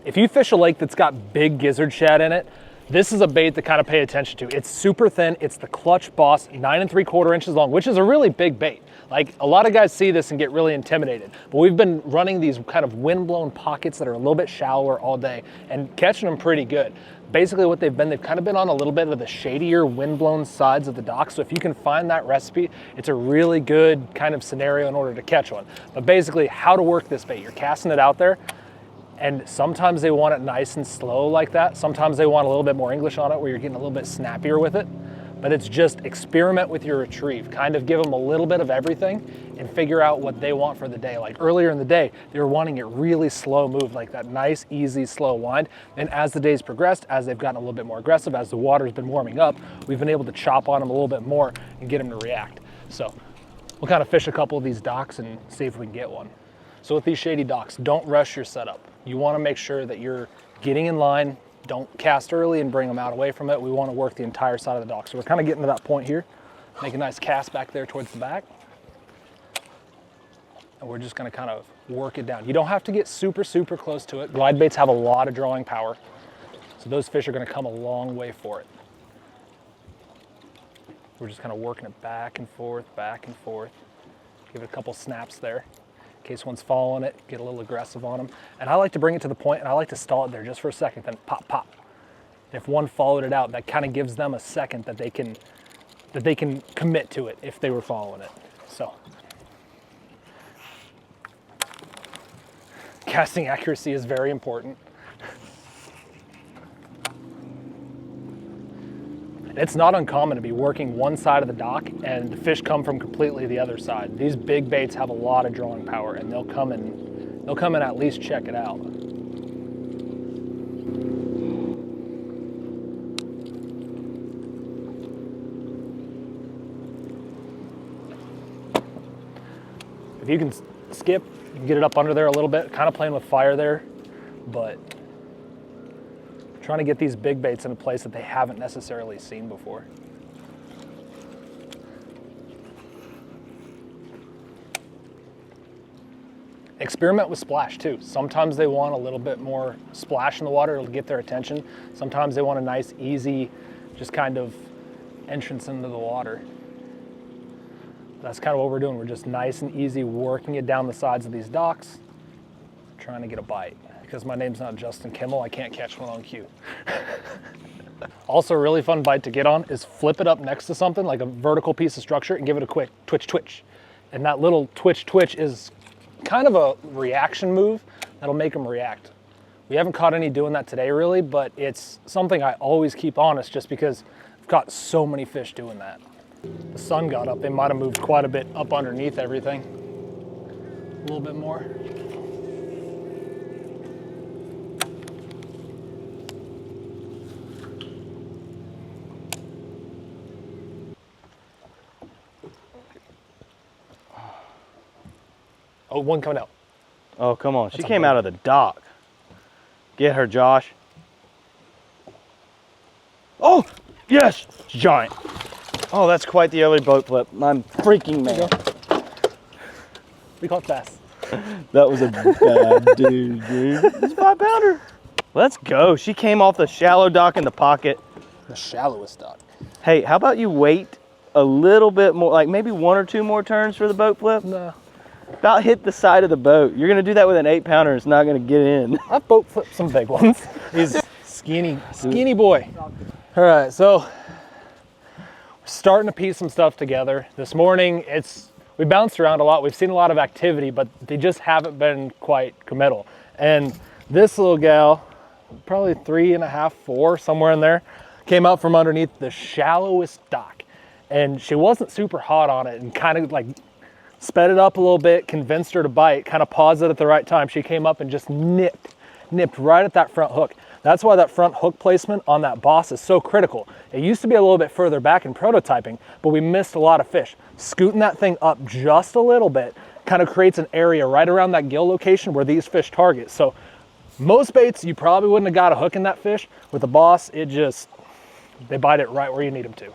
If you fish a lake that's got big gizzard shad in it, this is a bait to kind of pay attention to. It's super thin. It's the Clutch Boss, 9 3/4 inches long, which is a really big bait. Like, a lot of guys see this and get really intimidated, but we've been running these kind of wind-blown pockets that are a little bit shallower all day and catching them pretty good. Basically what they've kind of been on a little bit of the shadier wind-blown sides of the dock. So if you can find that recipe, it's a really good kind of scenario in order to catch one. But basically how to work this bait, you're casting it out there, and sometimes they want it nice and slow like that. Sometimes they want a little bit more English on it where you're getting a little bit snappier with it. But it's just experiment with your retrieve. Kind of give them a little bit of everything and figure out what they want for the day. Like earlier in the day, they were wanting it really slow moved, like that nice, easy, slow wind. And as the days progressed, as they've gotten a little bit more aggressive, as the water's been warming up, we've been able to chop on them a little bit more and get them to react. So we'll kind of fish a couple of these docks and see if we can get one. So with these shady docks, don't rush your setup. You want to make sure that you're getting in line. Don't cast early and bring them out away from it. We want to work the entire side of the dock. So we're kind of getting to that point here. Make a nice cast back there towards the back. And we're just going to kind of work it down. You don't have to get super, super close to it. Glide baits have a lot of drawing power. So those fish are going to come a long way for it. We're just kind of working it back and forth, back and forth. Give it a couple snaps there. In case one's following it, get a little aggressive on them. And I like to bring it to the point and I like to stall it there just for a second, then pop, pop. If one followed it out, that kind of gives them a second that they can commit to it if they were following it. So casting accuracy is very important. It's not uncommon to be working one side of the dock and the fish come from completely the other side. These big baits have a lot of drawing power and they'll come and at least check it out. If you can skip, you can get it up under there a little bit, kind of playing with fire there, but trying to get these big baits in a place that they haven't necessarily seen before. Experiment with splash too. Sometimes they want a little bit more splash in the water to get their attention. Sometimes they want a nice, easy, just kind of entrance into the water. That's kind of what we're doing. We're just nice and easy working it down the sides of these docks, trying to get a bite. Because my name's not Justin Kimmel, I can't catch one on cue. Also, a really fun bite to get on is flip it up next to something like a vertical piece of structure and give it a quick twitch, twitch. And that little twitch, twitch is kind of a reaction move that'll make them react. We haven't caught any doing that today really, but it's something I always keep honest just because I've caught so many fish doing that. The sun got up, they might have moved quite a bit up underneath everything. A little bit more. Oh, one coming out. Oh, come on. She came out of the dock. Get her, Josh. Oh, yes, giant. Oh, that's quite the early boat flip. I'm freaking man. We caught fast. That was a bad dude. It's a 5-pounder. Let's go. She came off the shallow dock in the pocket. The shallowest dock. Hey, how about you wait a little bit more, like maybe 1 or 2 more turns for the boat flip? No. About hit the side of the boat. You're gonna do that with an 8-pounder, it's not gonna get in. I've boat flipped some big ones. He's skinny boy. All right, so we're starting to piece some stuff together. This morning, we bounced around a lot. We've seen a lot of activity, but they just haven't been quite committal. And this little gal, probably 3.5, 4, somewhere in there, came out from underneath the shallowest dock. And she wasn't super hot on it and kind of like sped it up a little bit, convinced her to bite, kind of paused it at the right time. She came up and just nipped right at that front hook. That's why that front hook placement on that boss is so critical. It used to be a little bit further back in prototyping, but we missed a lot of fish. Scooting that thing up just a little bit kind of creates an area right around that gill location where these fish target. So most baits, you probably wouldn't have got a hook in that fish. With the boss, they bite it right where you need them to.